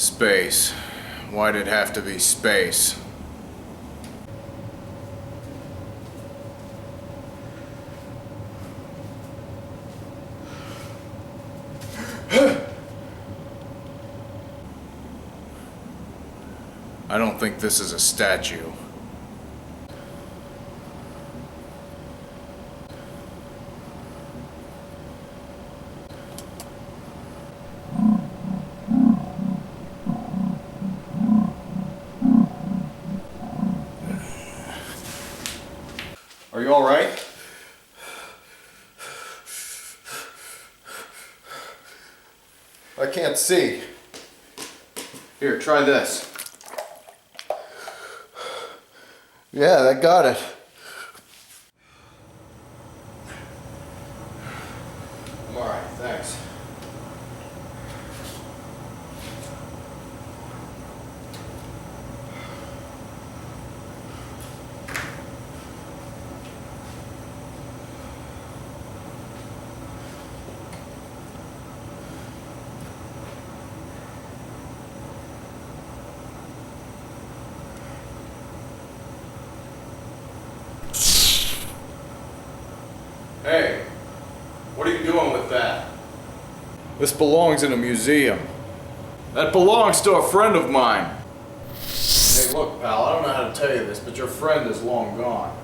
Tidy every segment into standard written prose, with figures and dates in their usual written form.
Space. Why'd it have to be space? I don't think this is a statue. Are you all right? I can't see. Here, try this. Yeah, that got it. I'm all right, thanks. Hey, what are you doing with that? This belongs in a museum. That belongs to a friend of mine. Hey, look, pal, I don't know how to tell you this, but your friend is long gone.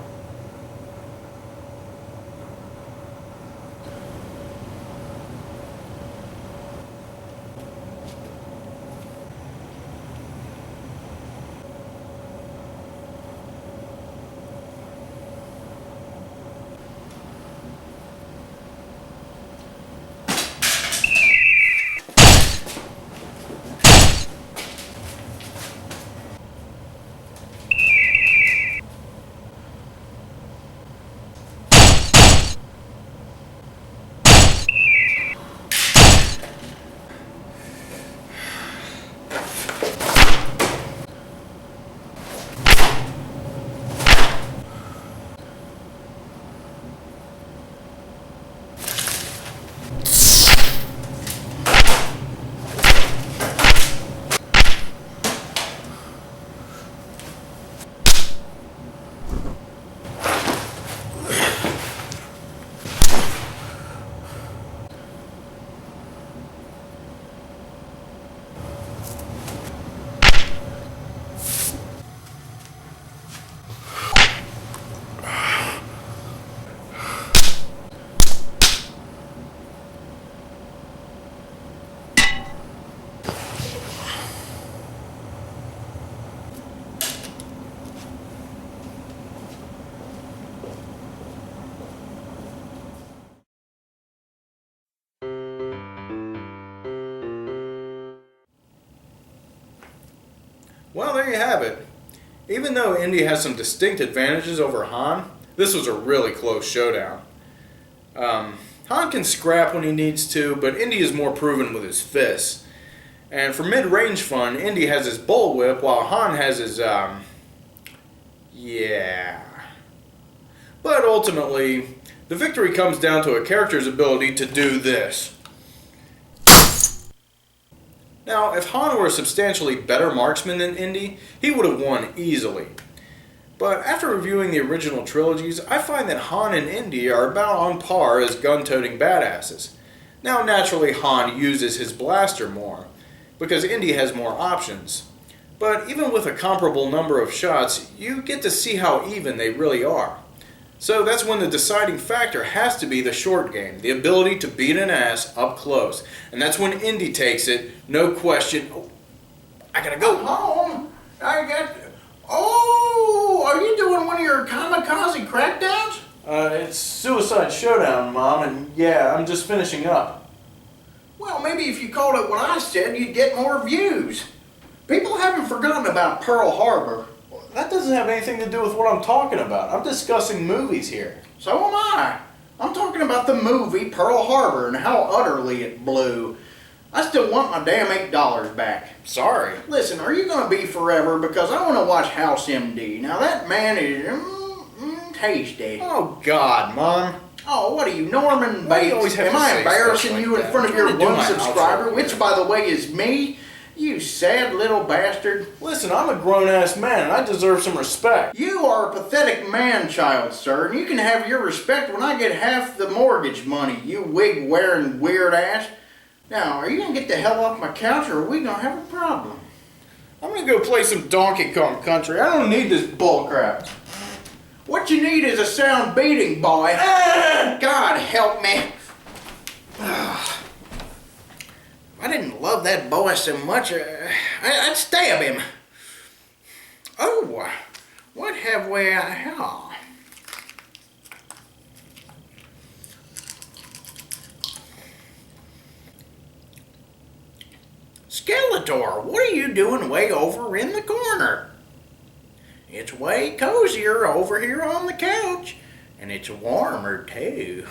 Well, there you have it. Even though Indy has some distinct advantages over Han, this was a really close showdown. Han can scrap when he needs to, but Indy is more proven with his fists. And for mid-range fun, Indy has his bullwhip, while Han has his, yeah. But ultimately, the victory comes down to a character's ability to do this. Now, if Han were a substantially better marksman than Indy, he would have won easily. But after reviewing the original trilogies, I find that Han and Indy are about on par as gun-toting badasses. Now, naturally, Han uses his blaster more, because Indy has more options. But even with a comparable number of shots, you get to see how even they really are. So that's when the deciding factor has to be the short game, the ability to beat an ass up close. And that's when Indy takes it, no question. Oh, I gotta go home. Are you doing one of your kamikaze crackdowns? It's Suicide Showdown, Mom, and yeah, I'm just finishing up. Well, maybe if you called it what I said, you'd get more views. People haven't forgotten about Pearl Harbor. That doesn't have anything to do with what I'm talking about. I'm discussing movies here. So am I. I'm talking about the movie Pearl Harbor and how utterly it blew. I still want my damn $8 back. Sorry. Listen, are you going to be forever? Because I want to watch House MD. Now that man is tasty. Oh, God, Mom. Oh, what are you, Norman Why do Bates? you always have Am to I say embarrassing stuff like you in that? front of I'm your trying to do one my subscriber, outro which, here. by the way, is me? You sad little bastard. Listen, I'm a grown-ass man and I deserve some respect. You are a pathetic man-child, sir, and you can have your respect when I get half the mortgage money, you wig-wearing weird ass. Now, are you gonna get the hell off my couch or are we gonna have a problem? I'm gonna go play some Donkey Kong Country. I don't need this bull crap. What you need is a sound beating, boy. God help me. If I didn't love that boy so much, I'd stab him. Oh, what have we here? Skeletor, what are you doing way over in the corner? It's way cozier over here on the couch, and it's warmer too.